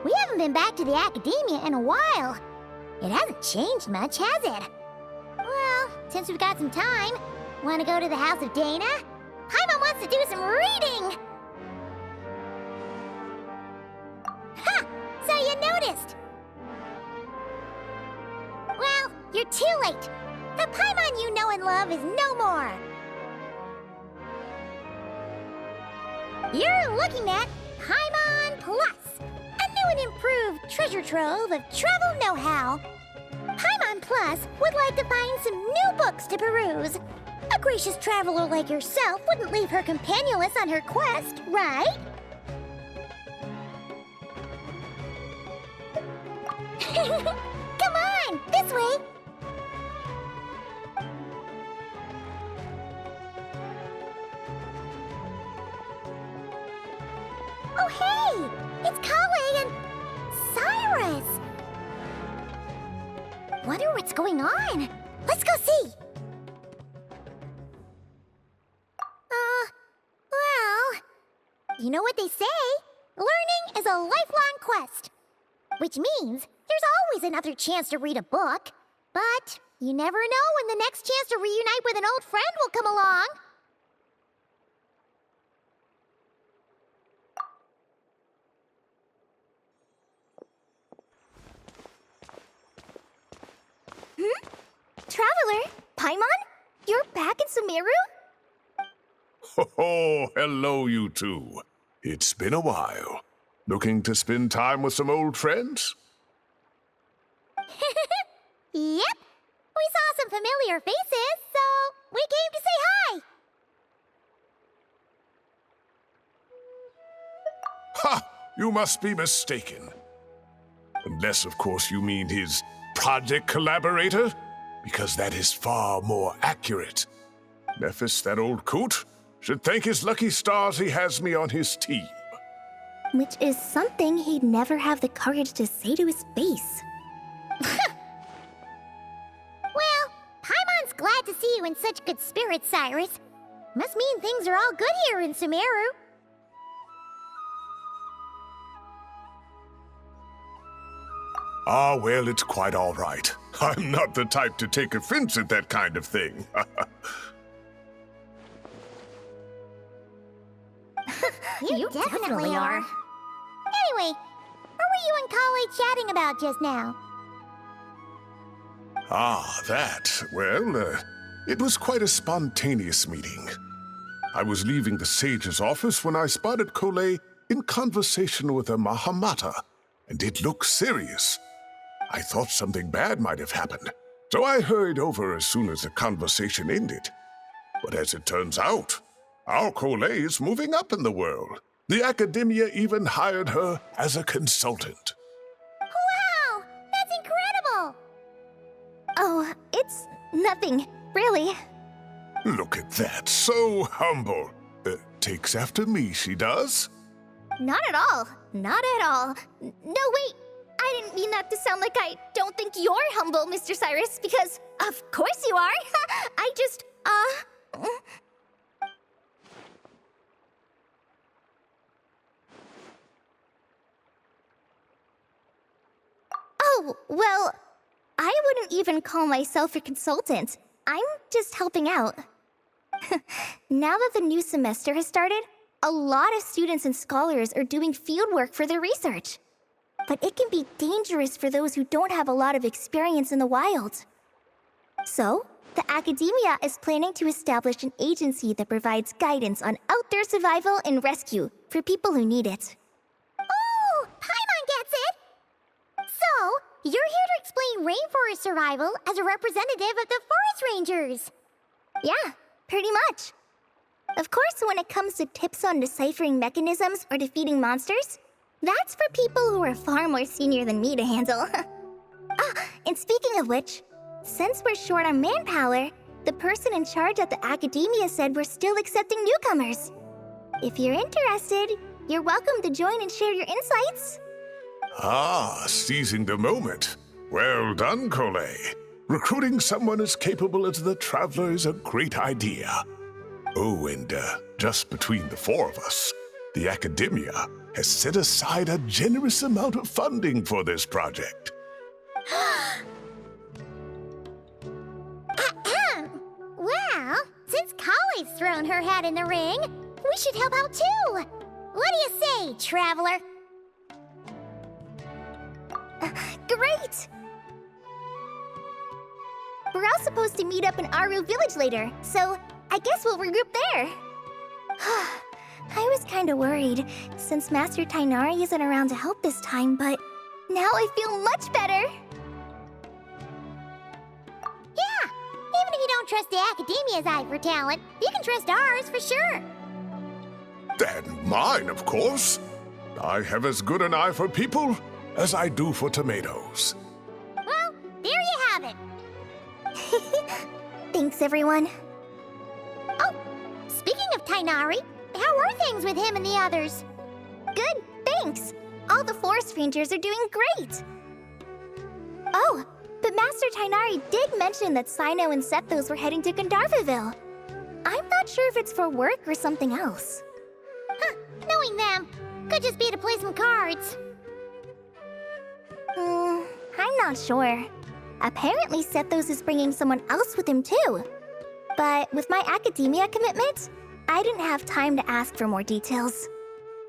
We haven't been back to the academia in a while. It hasn't changed much, has it? Well, since we've got some time, want to go to the house of Dana? Paimon wants to do some reading! Ha! So you noticed! Well, you're too late. The Paimon you know and love is no more. You're looking at Paimon Plus. An improved treasure trove of travel know-how. Paimon Plus would like to find some new books to peruse. A gracious traveler like yourself wouldn't leave her companionless on her quest, right? Come on, this way! Oh, hey! It's Kale and Cyrus! Wonder what's going on. Let's go see! Well... You know what they say? Learning is a lifelong quest. Which means there's always another chance to read a book. But you never know when the next chance to reunite with an old friend will come along. Traveler, Paimon? You're back in Sumeru? Oh, hello, you two. It's been a while. Looking to spend time with some old friends? Yep. We saw some familiar faces, so we came to say hi. Ha! You must be mistaken. Unless, of course, you mean his project collaborator, because that is far more accurate. Nephis, that old coot, should thank his lucky stars he has me on his team. Which is something he'd never have the courage to say to his face. Well, Paimon's glad to see you in such good spirits, Cyrus. Must mean things are all good here in Sumeru. Ah, well, it's quite all right. I'm not the type to take offense at that kind of thing. You definitely are. Anyway, what were you and Kale chatting about just now? Ah, that. Well, it was quite a spontaneous meeting. I was leaving the sage's office when I spotted Kale in conversation with a Mahamata, and it looked serious. I thought something bad might have happened, so I hurried over as soon as the conversation ended. But as it turns out, our Kale is moving up in the world. The academia even hired her as a consultant. Wow! That's incredible! Oh, it's nothing, really. Look at that, so humble. Takes after me, she does. Not at all. Not at all. No, wait. I didn't mean that to sound like I don't think you're humble, Mr. Cyrus, because of course you are. I just, Oh, well, I wouldn't even call myself a consultant. I'm just helping out. Now that the new semester has started, a lot of students and scholars are doing fieldwork for their research. But it can be dangerous for those who don't have a lot of experience in the wild. So, The academia is planning to establish an agency that provides guidance on outdoor survival and rescue for people who need it. Oh, Paimon gets it! So, you're here to explain rainforest survival as a representative of the forest rangers. Yeah, pretty much. Of course, when it comes to tips on deciphering mechanisms or defeating monsters, that's for people who are far more senior than me to handle. And speaking of which, since we're short on manpower, the person in charge at the academia said we're still accepting newcomers. If you're interested, you're welcome to join and share your insights. Ah, seizing the moment. Well done, Cole. Recruiting someone as capable as the Traveler is a great idea. Oh, and just between the four of us, the academia has set aside a generous amount of funding for this project. Well, since Kali's thrown her hat in the ring, we should help out too. What do you say, Traveler? Great! We're all supposed to meet up in Aru Village later, so I guess we'll regroup there. I was kinda worried, since Master Tainari isn't around to help this time, but now I feel much better! Yeah, even if you don't trust the academia's eye for talent, you can trust ours for sure. And mine, of course. I have as good an eye for people as I do for tomatoes. Well, there you have it. Thanks, everyone. Oh, speaking of Tainari, how are things with him and the others? Good, thanks! All the forest rangers are doing great! Oh, but Master Tainari did mention that Sino and Sethos were heading to Gandharvaville. I'm not sure if it's for work or something else. Huh, knowing them, could just be to play some cards. I'm not sure. Apparently Sethos is bringing someone else with him too. But with my academia commitment, I didn't have time to ask for more details.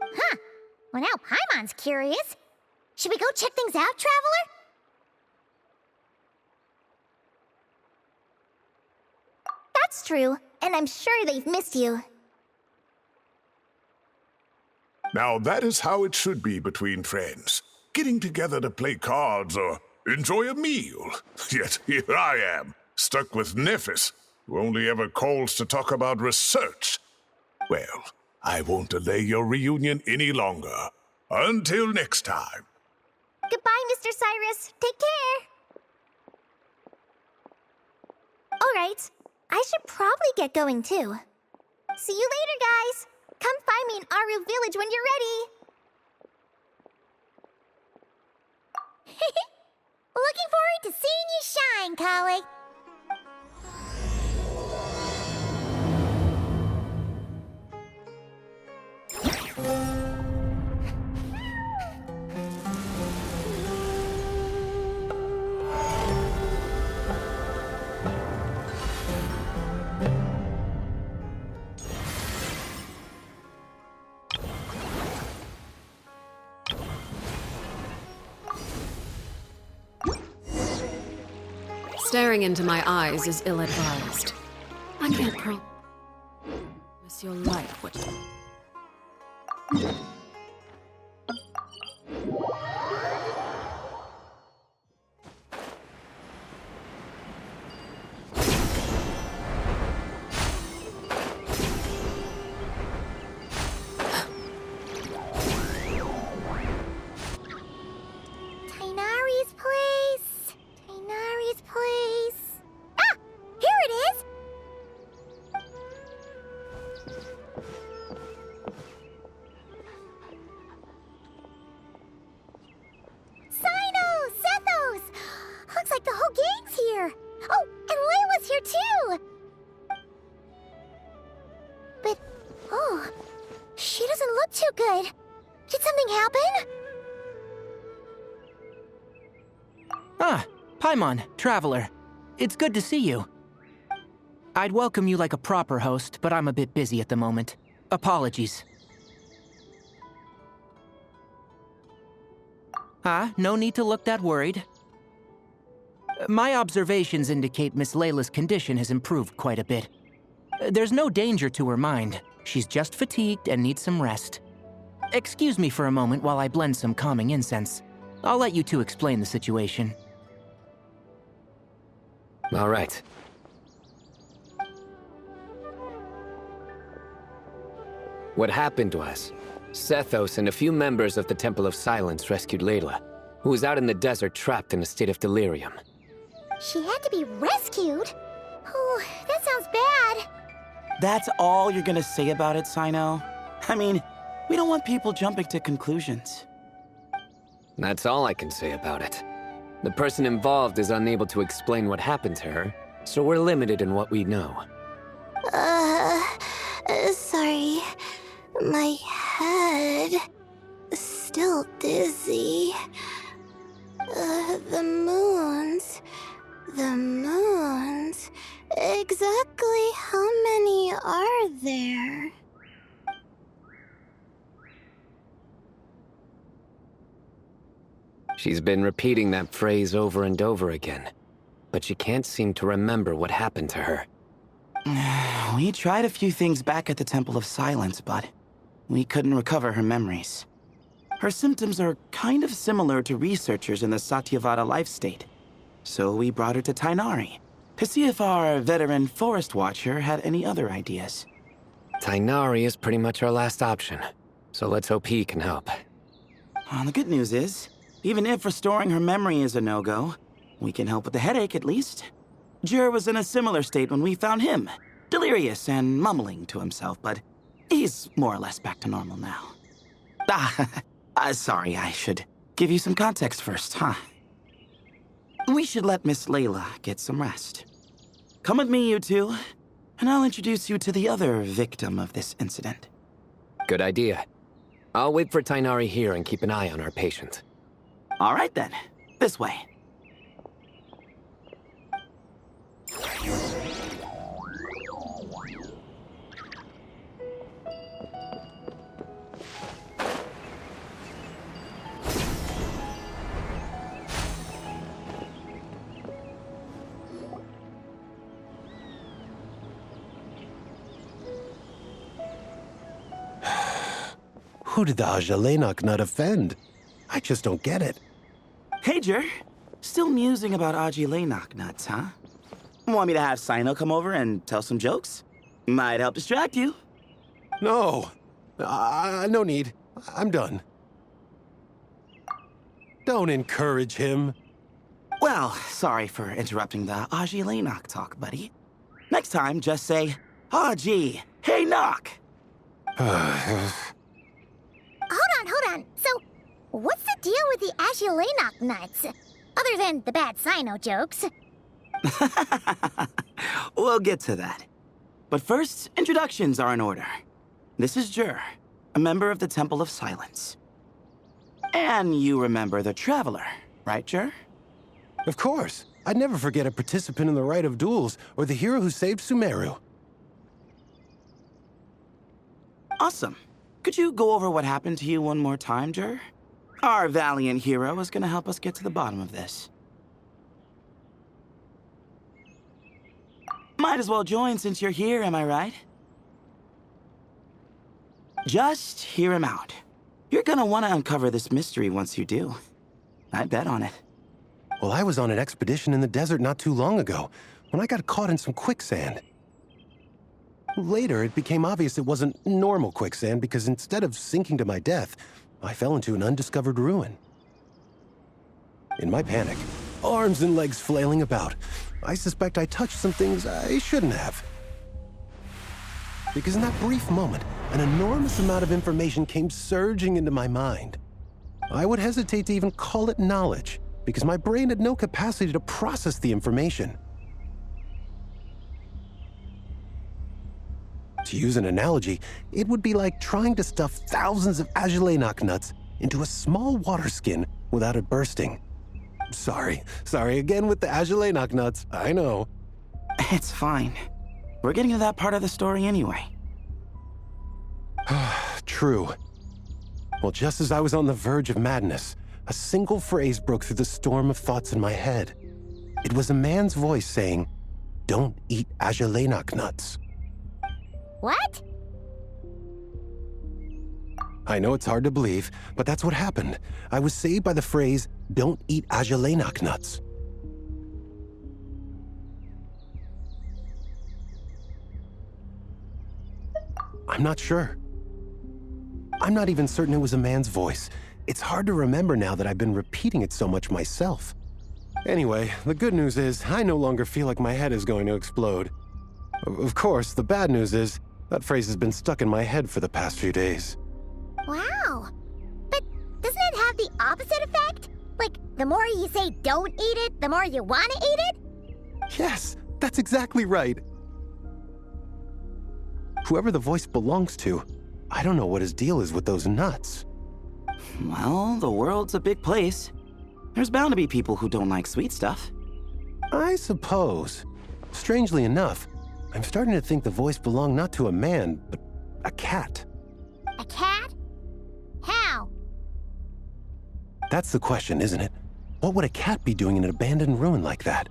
Huh, well now Paimon's curious. Should we go check things out, Traveler? That's true, and I'm sure they've missed you. Now that is how it should be between friends. Getting together to play cards or enjoy a meal. Yet here I am, stuck with Nephis, who only ever calls to talk about research. Well, I won't delay your reunion any longer. Until next time. Goodbye, Mr. Cyrus. Take care. Alright, I should probably get going too. See you later, guys. Come find me in Aru Village when you're ready. Looking forward to seeing you shine, colleague. Staring into my eyes is ill-advised. I can't promise you'll like what... Tainari's place. Tainari's place. Ah! Here it is! Sino! Sethos! Looks like the whole gang's here. Oh, and Layla's here too! But, oh, she doesn't look too good. Did something happen? Ah, Paimon, Traveler. It's good to see you. I'd welcome you like a proper host, but I'm a bit busy at the moment. Apologies. No need to look that worried. My observations indicate Miss Layla's condition has improved quite a bit. There's no danger to her mind. She's just fatigued and needs some rest. Excuse me for a moment while I blend some calming incense. I'll let you two explain the situation. All right. What happened was, Sethos and a few members of the Temple of Silence rescued Layla, who was out in the desert trapped in a state of delirium. She had to be rescued? Oh, that sounds bad. That's all you're gonna say about it, Sino? I mean, we don't want people jumping to conclusions. That's all I can say about it. The person involved is unable to explain what happened to her, so we're limited in what we know. Sorry. My head... still dizzy. The moons... Exactly how many are there? She's been repeating that phrase over and over again, but she can't seem to remember what happened to her. We tried a few things back at the Temple of Silence, but we couldn't recover her memories. Her symptoms are kind of similar to researchers in the Satyavada life state. So we brought her to Tainari to see if our veteran forest watcher had any other ideas. Tainari is pretty much our last option, so let's hope he can help. The good news is, even if restoring her memory is a no-go, we can help with the headache at least. Jur was in a similar state when we found him, delirious and mumbling to himself, but he's more or less back to normal now. Sorry, I should give you some context first, huh? We should let Miss Layla get some rest. Come with me, you two, and I'll introduce you to the other victim of this incident. Good idea. I'll wait for Tainari here and keep an eye on our patient. All right then, this way. Who did the Ajalenok not offend? I just don't get it. Hey, Jur. Still musing about Aji nuts, huh? Want me to have Sino come over and tell some jokes? Might help distract you. No. No need. I'm done. Don't encourage him. Well, sorry for interrupting the Aji talk, buddy. Next time, just say, Aji, hey, knock. Hold on. So, what's the deal with the Agilenok nuts? Other than the bad Sino jokes. We'll get to that. But first, introductions are in order. This is Jur, a member of the Temple of Silence. And you remember the Traveler, right, Jur? Of course. I'd never forget a participant in the Rite of Duels or the hero who saved Sumeru. Awesome. Could you go over what happened to you one more time, Jur? Our valiant hero is gonna help us get to the bottom of this. Might as well join since you're here, am I right? Just hear him out. You're gonna want to uncover this mystery once you do. I bet on it. Well, I was on an expedition in the desert not too long ago, when I got caught in some quicksand. Later, it became obvious it wasn't normal quicksand because instead of sinking to my death, I fell into an undiscovered ruin. In my panic, arms and legs flailing about, I suspect I touched some things I shouldn't have. Because in that brief moment, an enormous amount of information came surging into my mind. I would hesitate to even call it knowledge, because my brain had no capacity to process the information. To use an analogy, it would be like trying to stuff thousands of Agilenok nuts into a small water skin without it bursting. Sorry again with the Agilenok nuts, I know. It's fine. We're getting to that part of the story anyway. True. Well, just as I was on the verge of madness, a single phrase broke through the storm of thoughts in my head. It was a man's voice saying, "Don't eat Ajalainak nuts." What? I know it's hard to believe, but that's what happened. I was saved by the phrase, "Don't eat Ajalainak nuts." I'm not sure. I'm not even certain it was a man's voice. It's hard to remember now that I've been repeating it so much myself. Anyway, the good news is I no longer feel like my head is going to explode. Of course, the bad news is that phrase has been stuck in my head for the past few days. Wow. But doesn't it have the opposite effect? Like, the more you say don't eat it, the more you want to eat it? Yes, that's exactly right. Whoever the voice belongs to, I don't know what his deal is with those nuts. Well, the world's a big place. There's bound to be people who don't like sweet stuff. I suppose. Strangely enough, I'm starting to think the voice belonged not to a man, but a cat. A cat? How? That's the question, isn't it? What would a cat be doing in an abandoned ruin like that?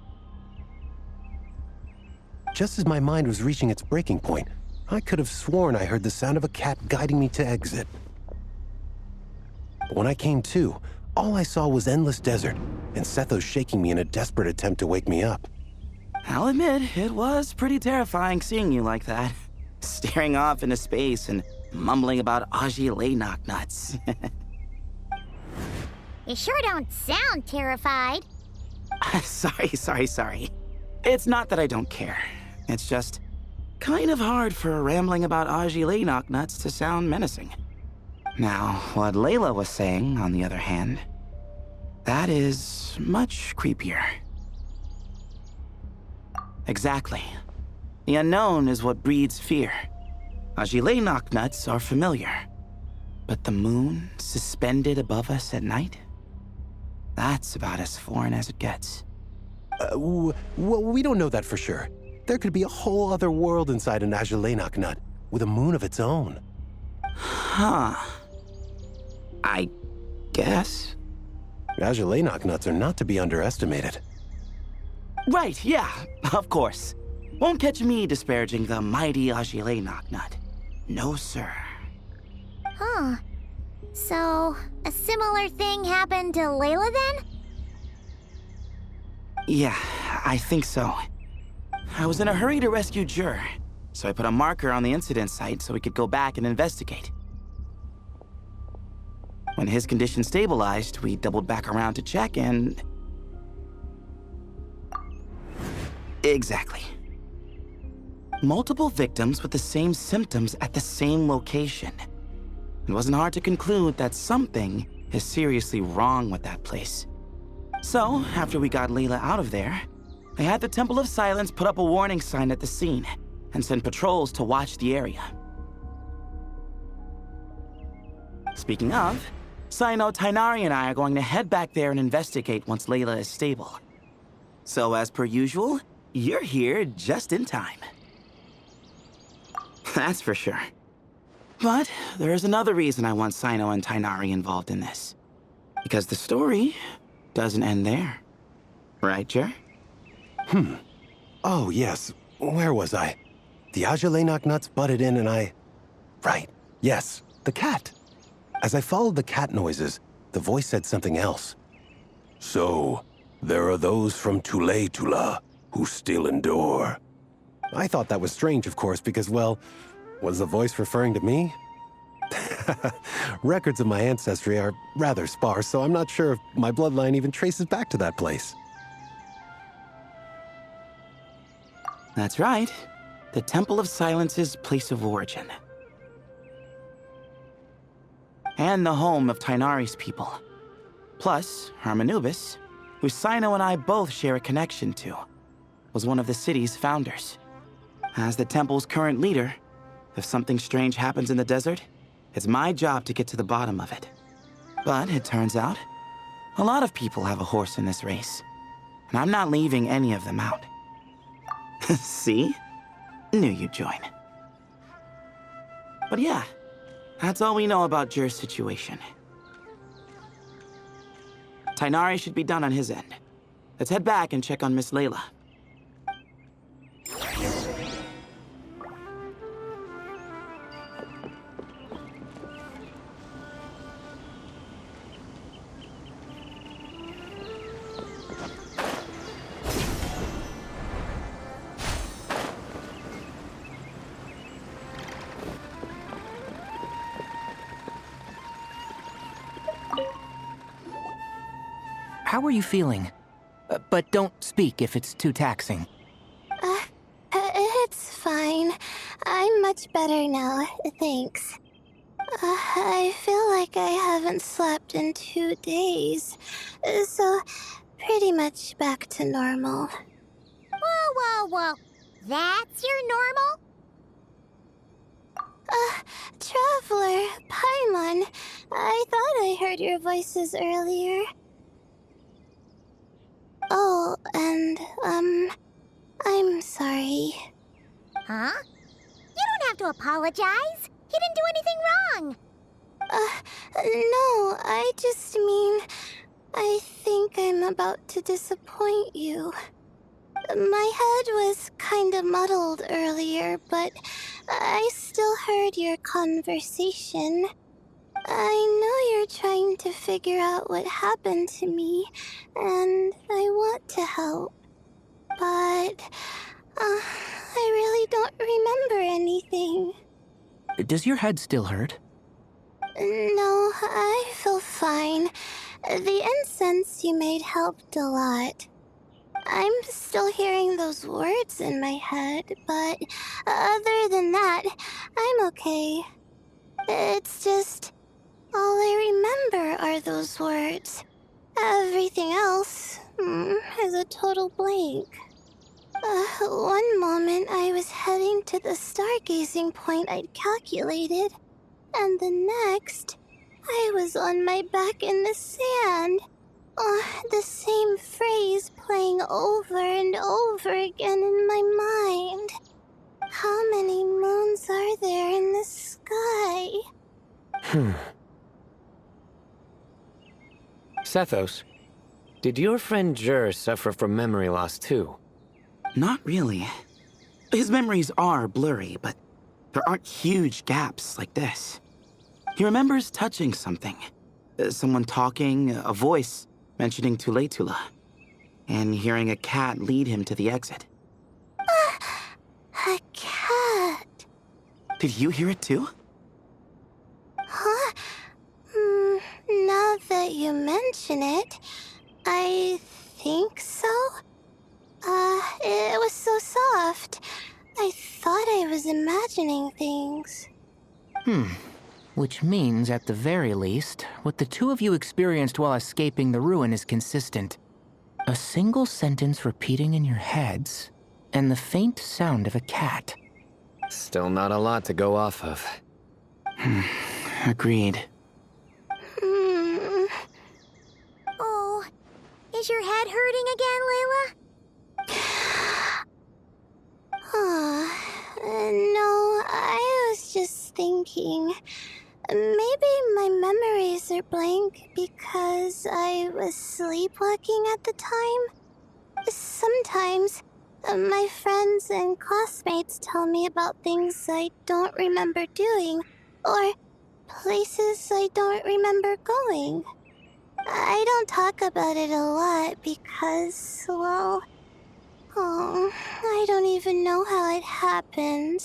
Just as my mind was reaching its breaking point, I could have sworn I heard the sound of a cat guiding me to exit. But when I came to, all I saw was endless desert, and Sethos shaking me in a desperate attempt to wake me up. I'll admit, it was pretty terrifying seeing you like that. Staring off into space and mumbling about Ajalainak nuts. You sure don't sound terrified. Sorry. It's not that I don't care. It's just kind of hard for rambling about Ajalainak nuts to sound menacing. Now, what Layla was saying, on the other hand, that is much creepier. Exactly. The unknown is what breeds fear. Ajalainak nuts are familiar. But the moon suspended above us at night? That's about as foreign as it gets. Well, we don't know that for sure. There could be a whole other world inside an Ajalainak nut, with a moon of its own. Huh. I guess. Ajalainak nuts are not to be underestimated. Right, yeah, of course. Won't catch me disparaging the mighty Ajalainak nut. No, sir. Huh. So, a similar thing happened to Layla then? Yeah, I think so. I was in a hurry to rescue Jur, so I put a marker on the incident site so we could go back and investigate. When his condition stabilized, we doubled back around to check and... Exactly. Multiple victims with the same symptoms at the same location. It wasn't hard to conclude that something is seriously wrong with that place. So, after we got Layla out of there, I had the Temple of Silence put up a warning sign at the scene and send patrols to watch the area. Speaking of, Sino, Tighnari, and I are going to head back there and investigate once Layla is stable. So, as per usual, you're here just in time. That's for sure. But there's another reason I want Sino and Tighnari involved in this. Because the story doesn't end there. Right, Jer? Oh, yes. Where was I? The Ajalainak nuts butted in and I... Right. Yes, the cat. As I followed the cat noises, the voice said something else. So, there are those from Tula who still endure. I thought that was strange, of course, because, well, was the voice referring to me? Records of my ancestry are rather sparse, so I'm not sure if my bloodline even traces back to that place. That's right. The Temple of Silence's place of origin. And the home of Tighnari's people. Plus, Hermanubis, who Sino and I both share a connection to, was one of the city's founders. As the temple's current leader, if something strange happens in the desert, it's my job to get to the bottom of it. But it turns out, a lot of people have a horse in this race, and I'm not leaving any of them out. See? Knew you'd join. But yeah, that's all we know about Jur's situation. Tighnari should be done on his end. Let's head back and check on Miss Layla. How are you feeling? But don't speak if it's too taxing. It's fine. I'm much better now, thanks. I feel like I haven't slept in 2 days, so pretty much back to normal. Whoa. That's your normal? Traveler, Paimon, I thought I heard your voices earlier. Oh, and, I'm sorry. Huh? You don't have to apologize. He didn't do anything wrong. No, I just mean, I think I'm about to disappoint you. My head was kinda muddled earlier, but I still heard your conversation. I know you're trying to figure out what happened to me, and I want to help. But, I really don't remember anything. Does your head still hurt? No, I feel fine. The incense you made helped a lot. I'm still hearing those words in my head, but other than that, I'm okay. It's just, all I remember are those words. Everything else is a total blank. One moment I was heading to the stargazing point I'd calculated, and the next, I was on my back in the sand. The same phrase playing over and over again in my mind. How many moons are there in the sky? Sethos, did your friend Jur suffer from memory loss too? Not really. His memories are blurry, but there aren't huge gaps like this. He remembers touching something. Someone talking, a voice mentioning Tuletula, and hearing a cat lead him to the exit. A cat. Did you hear it too? Huh? Now that you mention it, I think so. It was so soft. I thought I was imagining things. Which means, at the very least, what the two of you experienced while escaping the ruin is consistent. A single sentence repeating in your heads, and the faint sound of a cat. Still not a lot to go off of. Agreed. Oh, is your head hurting again, Layla? No, I was just thinking. Maybe my memories are blank because I was sleepwalking at the time. Sometimes, my friends and classmates tell me about things I don't remember doing, or places I don't remember going. I don't talk about it a lot because, well, I don't even know how it happened.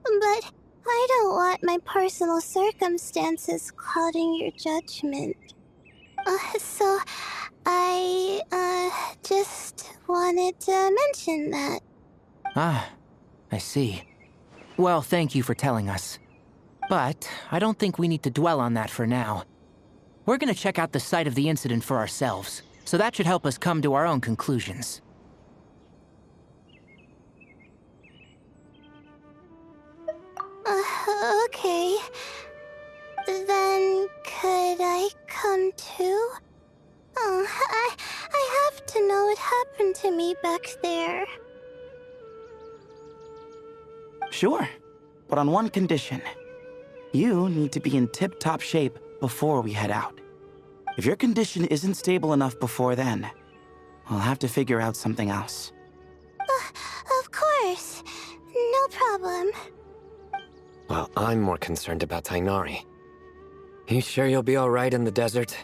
But I don't want my personal circumstances clouding your judgment. So I, just wanted to mention that. Ah, I see. Well, thank you for telling us. But I don't think we need to dwell on that for now. We're gonna check out the site of the incident for ourselves, so that should help us come to our own conclusions. Okay. Then could I come too? I have to know what happened to me back there. Sure, but on one condition. You need to be in tip-top shape before we head out. If your condition isn't stable enough before then, I'll have to figure out something else. Of course. No problem. Well, I'm more concerned about Tainari. You sure you'll be alright in the desert?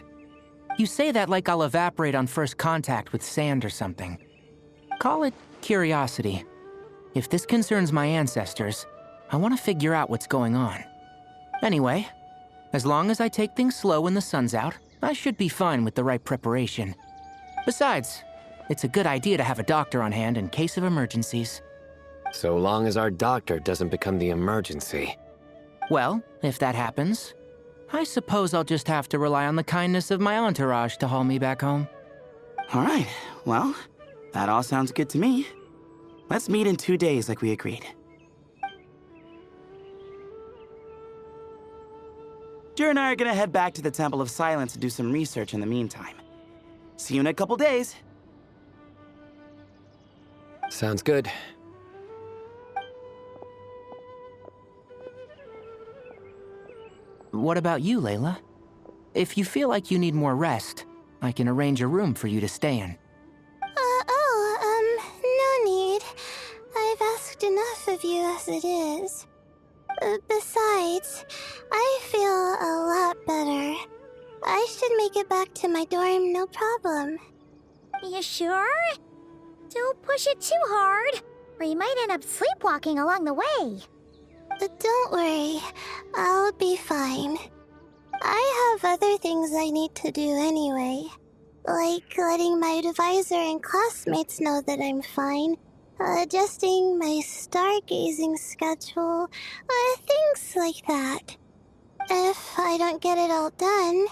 You say that like I'll evaporate on first contact with sand or something. Call it curiosity. If this concerns my ancestors, I want to figure out what's going on. Anyway, as long as I take things slow when the sun's out, I should be fine with the right preparation. Besides, it's a good idea to have a doctor on hand in case of emergencies. So long as our doctor doesn't become the emergency. Well, if that happens, I suppose I'll just have to rely on the kindness of my entourage to haul me back home. All right, well, that all sounds good to me. Let's meet in 2 days like we agreed. Jer and I are gonna head back to the Temple of Silence to do some research in the meantime. See you in a couple days. Sounds good. What about you, Layla? If you feel like you need more rest, I can arrange a room for you to stay in. No need. I've asked enough of you as it is. Besides, I feel a lot better. I should make it back to my dorm, no problem. You sure? Don't push it too hard, or you might end up sleepwalking along the way. Don't worry, I'll be fine. I have other things I need to do anyway. Like letting my advisor and classmates know that I'm fine, adjusting my stargazing schedule, things like that. If I don't get it all done,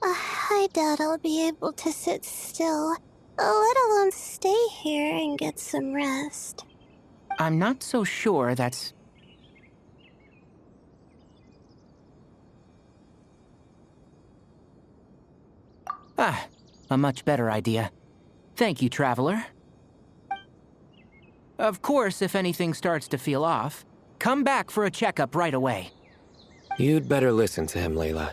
I doubt I'll be able to sit still, let alone stay here and get some rest. I'm not so sure that's... a much better idea. Thank you, Traveler. Of course, if anything starts to feel off, come back for a checkup right away. You'd better listen to him, Layla,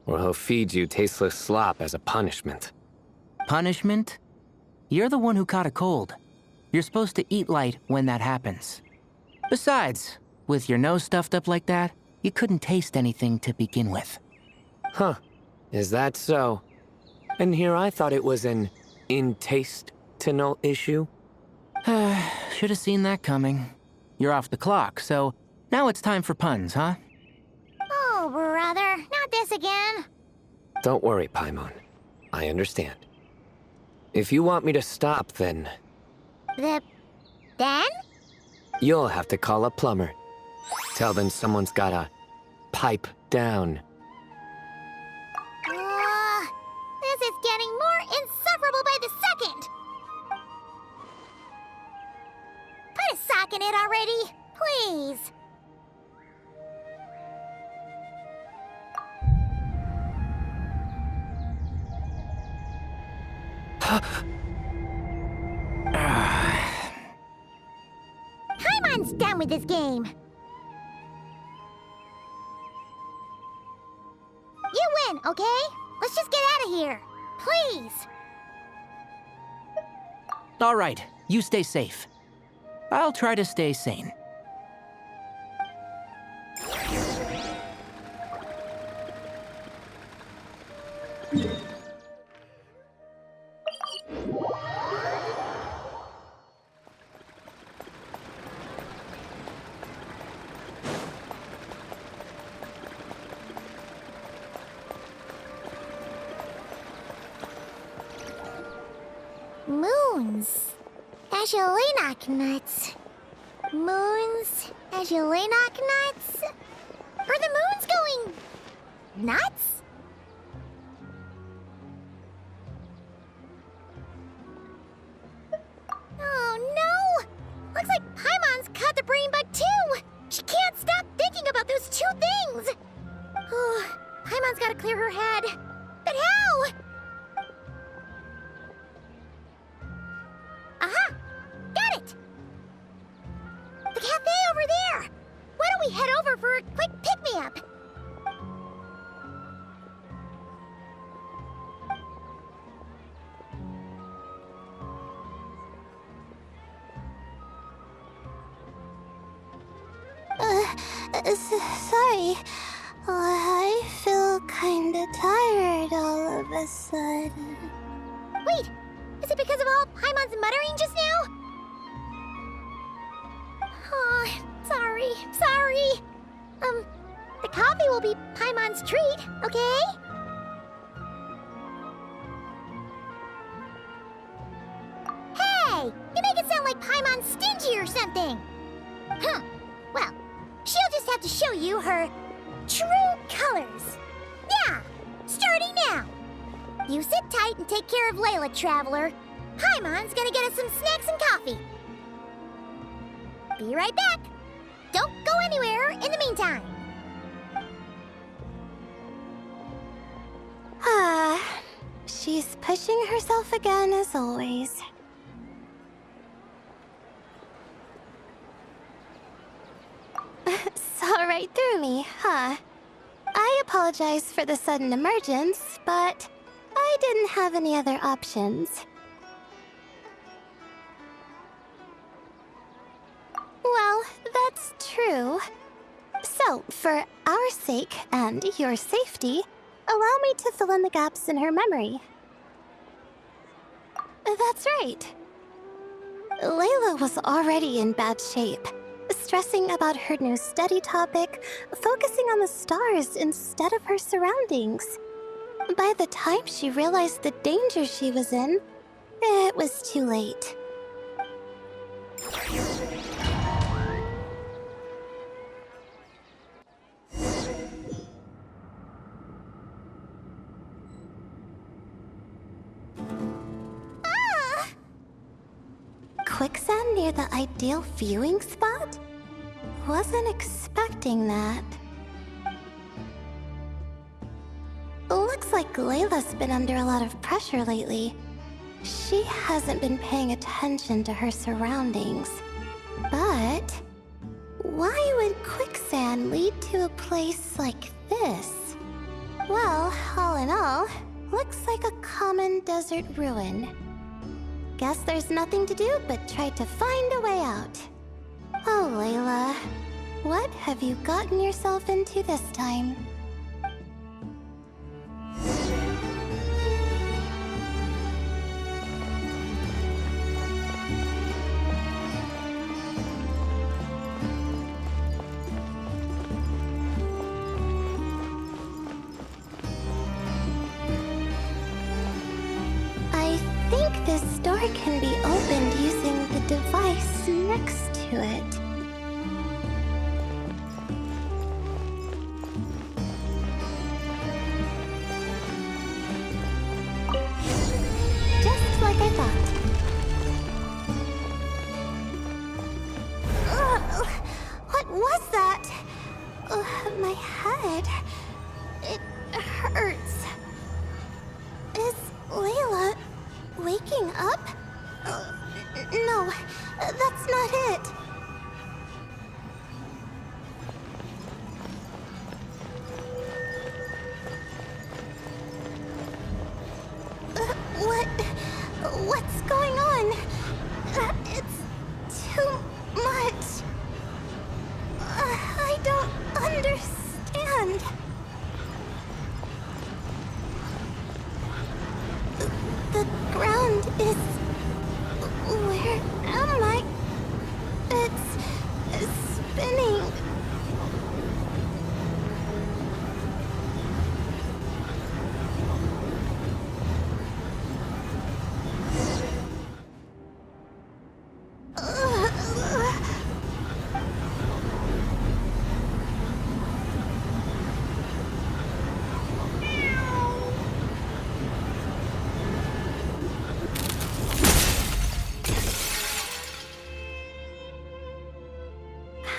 or he'll feed you tasteless slop as a punishment. Punishment? You're the one who caught a cold. You're supposed to eat light when that happens. Besides, with your nose stuffed up like that, you couldn't taste anything to begin with. Huh. Is that so? And here I thought it was an in-taste-to-know issue. Should have seen that coming. You're off the clock, so now it's time for puns, huh? Oh, brother, not this again. Don't worry, Paimon. I understand. If you want me to stop, then Then? you'll have to call a plumber. Tell them someone's gotta pipe down. This is getting more insufferable by the second. Put a sock in it already, please. Paimon's done with this game. You win, okay? Let's just get out of here. Please. All right, you stay safe. I'll try to stay sane. Moons. Azulenak nuts. Moons. Azulenak nuts. Are the moons going nuts? Oh no! Looks like Paimon's caught the brain bug too! She can't stop thinking about those two things! Oh, Paimon's gotta clear her head. But how? Aha! Got it! The cafe over there! Why don't we head over for a quick pick-me-up? Sorry. I feel kinda tired all of a sudden. Wait! Is it because of all Paimon's muttering just now? Oh, sorry. The coffee will be Paimon's treat, okay? Hey! You make it sound like Paimon's stingy or something! Huh. Well, she'll just have to show you her true colors. Yeah! Starting now! You sit tight and take care of Layla, Traveler. Paimon's gonna get us some snacks and coffee. Be right back. Don't go anywhere in the meantime. She's pushing herself again as always. Saw right through me, huh? I apologize for the sudden emergence, but I didn't have any other options. Well, that's true. So, for our sake and your safety, allow me to fill in the gaps in her memory. That's right. Layla was already in bad shape, stressing about her new study topic, focusing on the stars instead of her surroundings. By the time she realized the danger she was in, it was too late. Quicksand near the ideal viewing spot? Wasn't expecting that. Looks like Layla's been under a lot of pressure lately. She hasn't been paying attention to her surroundings. But why would quicksand lead to a place like this? Well, all in all, looks like a common desert ruin. Guess there's nothing to do but try to find a way out. Oh, Layla, what have you gotten yourself into this time? This door can be opened using the device next to it. Just like I thought. Ugh, what was that? My head. It hurts. Is Layla waking up? No, that's not it. What's going on? It's too much. I don't understand. The ground is... Where am I? It's spinning.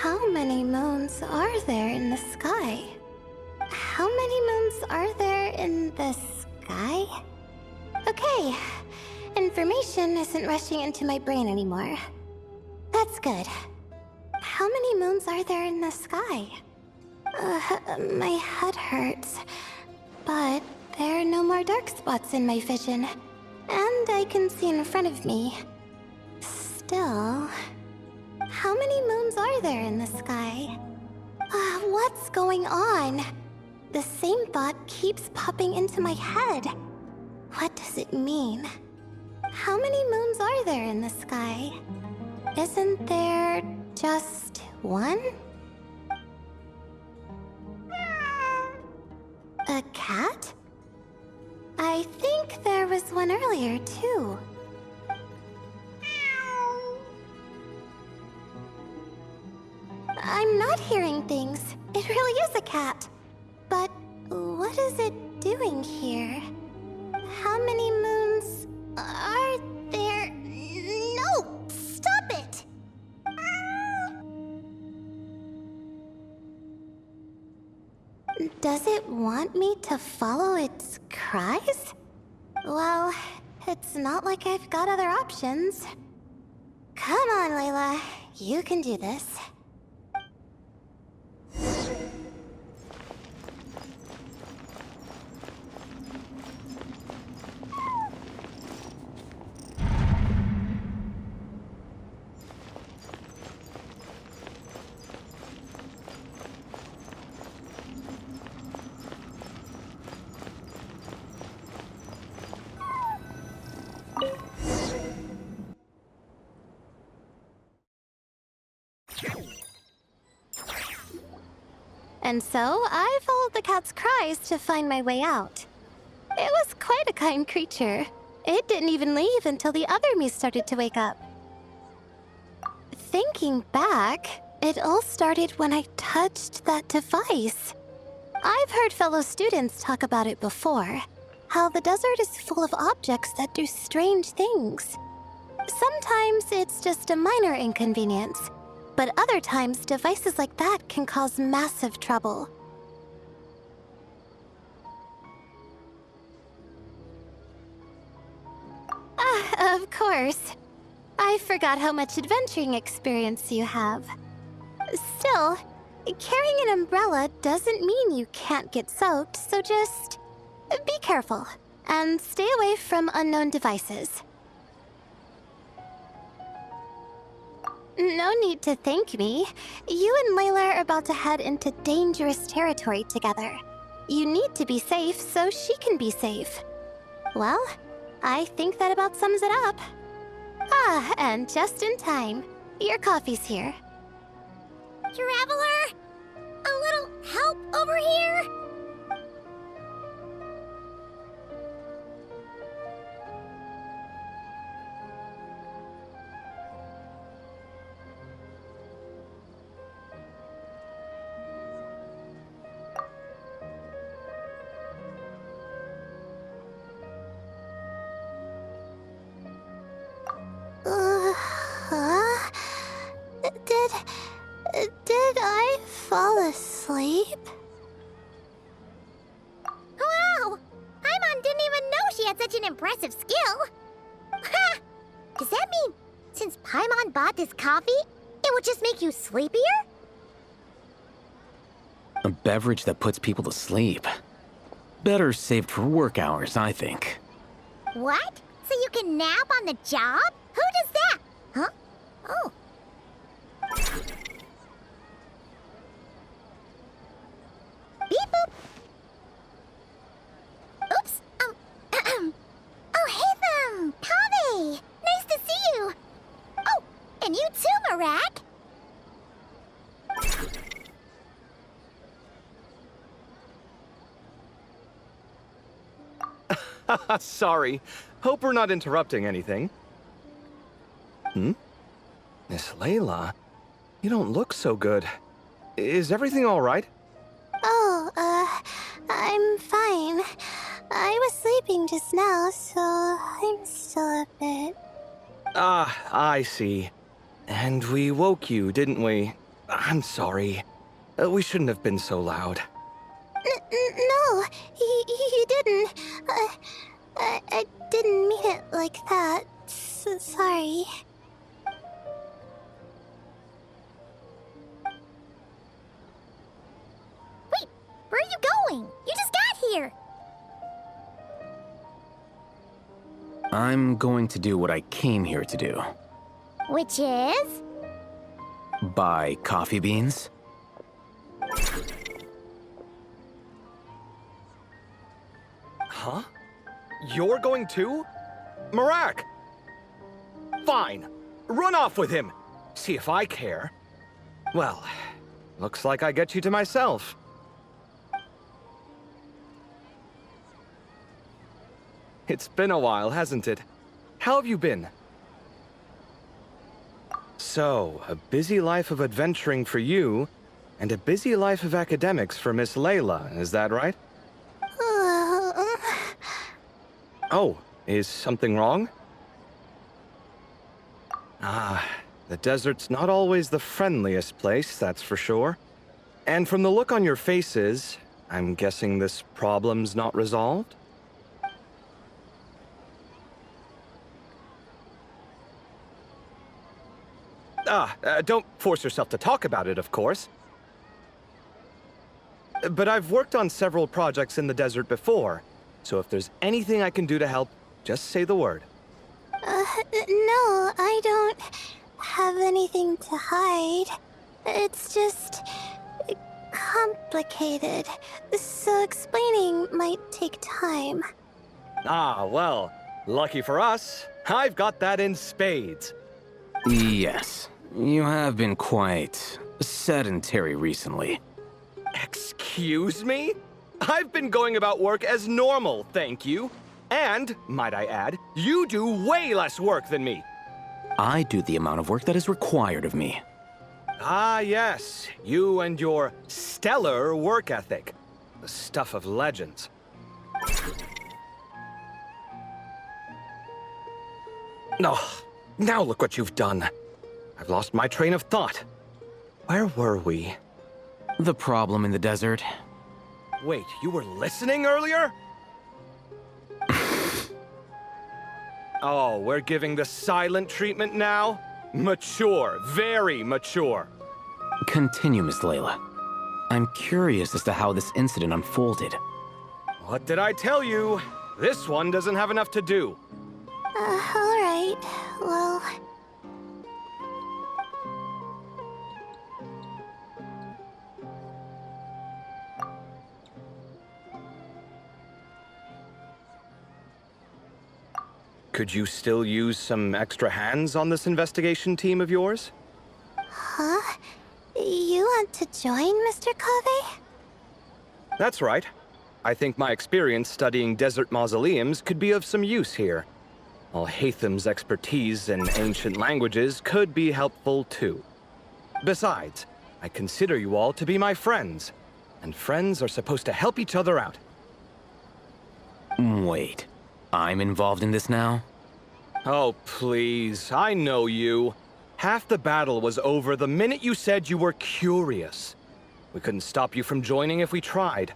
How many moons are there in the sky? How many moons are there in the sky? Okay, information isn't rushing into my brain anymore. That's good. How many moons are there in the sky? My head hurts, but there are no more dark spots in my vision, and I can see in front of me. Still... How many moons are there in the sky? What's going on? The same thought keeps popping into my head. What does it mean? How many moons are there in the sky? Isn't there just one? A cat? I think there was one earlier, too. I'm not hearing things. It really is a cat. But what is it doing here? How many moons are there? No! Stop it! Does it want me to follow its cries? Well, it's not like I've got other options. Come on, Layla. You can do this. And so, I followed the cat's cries to find my way out. It was quite a kind creature. It didn't even leave until the other me started to wake up. Thinking back, it all started when I touched that device. I've heard fellow students talk about it before. How the desert is full of objects that do strange things. Sometimes it's just a minor inconvenience. But other times, devices like that can cause massive trouble. Of course. I forgot how much adventuring experience you have. Still, carrying an umbrella doesn't mean you can't get soaked, so just be careful and stay away from unknown devices. No need to thank me. You and Layla are about to head into dangerous territory together. You need to be safe so she can be safe. Well, I think that about sums it up. Ah, and just in time. Your coffee's here. Traveler? A little help over here? Did I fall asleep? Wow! Paimon didn't even know she had such an impressive skill! Ha! Does that mean since Paimon bought this coffee, it would just make you sleepier? A beverage that puts people to sleep. Better saved for work hours, I think. What? So you can nap on the job? Who does that? Huh? Oh. Beep boop. Oops. Oh, hey them, Kave. Nice to see you. Oh, and you too, Marak. Sorry. Hope we're not interrupting anything. Miss Layla, you don't look so good. Is everything all right? Oh, I'm fine. I was sleeping just now, so I'm still a bit... Ah, I see. And we woke you, didn't we? I'm sorry. We shouldn't have been so loud. No, you didn't. I didn't mean it like that. Sorry. Wait, where are you going? You just got here. I'm going to do what I came here to do. Which is? Buy coffee beans. Huh? You're going too? Marak! Fine. Run off with him. See if I care. Well, looks like I get you to myself. It's been a while, hasn't it? How have you been? So, a busy life of adventuring for you, and a busy life of academics for Miss Layla, is that right? Oh, is something wrong? Ah, the desert's not always the friendliest place, that's for sure. And from the look on your faces, I'm guessing this problem's not resolved? Don't force yourself to talk about it, of course. But I've worked on several projects in the desert before, so if there's anything I can do to help, just say the word. No, I don't have anything to hide. It's just complicated, so explaining might take time. Ah, well, lucky for us, I've got that in spades. Yes, you have been quite sedentary recently. Excuse me? I've been going about work as normal, thank you. And, might I add, you do way less work than me. I do the amount of work that is required of me. Ah, yes, you and your stellar work ethic. The stuff of legends. Oh, now look what you've done. I've lost my train of thought. Where were we? The problem in the desert. Wait, you were listening earlier? Oh, we're giving the silent treatment now? Mature, very mature. Continue, Miss Layla. I'm curious as to how this incident unfolded. What did I tell you? This one doesn't have enough to do. Alright, well... Could you still use some extra hands on this investigation team of yours? Huh? You want to join, Mr. Cave? That's right. I think my experience studying desert mausoleums could be of some use here. While Hatham's expertise in ancient languages could be helpful too. Besides, I consider you all to be my friends, and friends are supposed to help each other out. Wait, I'm involved in this now? Oh, please, I know you. Half the battle was over the minute you said you were curious. We couldn't stop you from joining if we tried.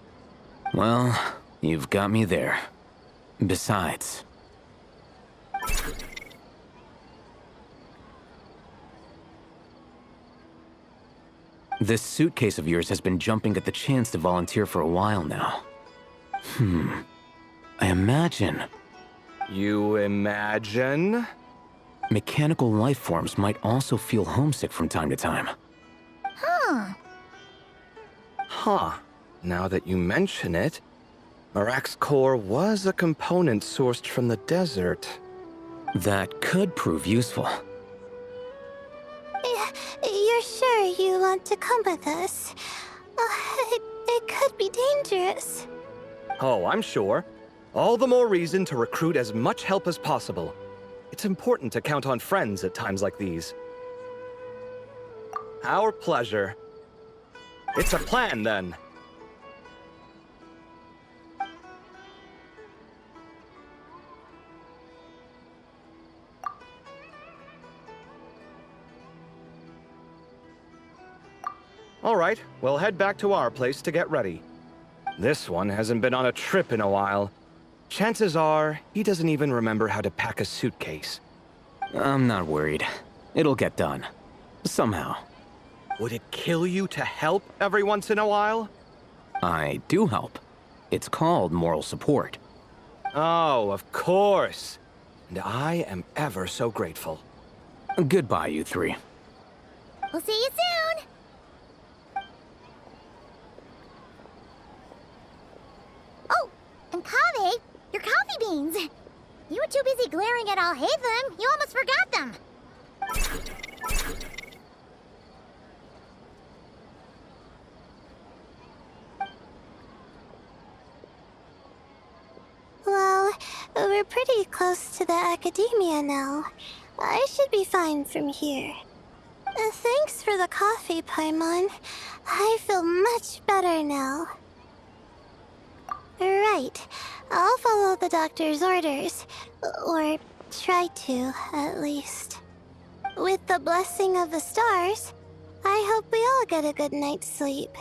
Well, you've got me there. Besides... This suitcase of yours has been jumping at the chance to volunteer for a while now. I imagine... You imagine? Mechanical life forms might also feel homesick from time to time. Huh. Now that you mention it, Marak's core was a component sourced from the desert. That could prove useful. You're sure you want to come with us? It could be dangerous. Oh, I'm sure. All the more reason to recruit as much help as possible. It's important to count on friends at times like these. Our pleasure. It's a plan, then. All right, we'll head back to our place to get ready. This one hasn't been on a trip in a while. Chances are, he doesn't even remember how to pack a suitcase. I'm not worried. It'll get done. Somehow. Would it kill you to help every once in a while? I do help. It's called moral support. Oh, of course. And I am ever so grateful. Goodbye, you three. We'll see you soon! Oh, and Kave, Your coffee beans! You were too busy glaring at all Hatham, you almost forgot them! Well, we're pretty close to the academia now. I should be fine from here. Thanks for the coffee, Paimon. I feel much better now. Right. I'll follow the doctor's orders. Or try to, at least. With the blessing of the stars, I hope we all get a good night's sleep.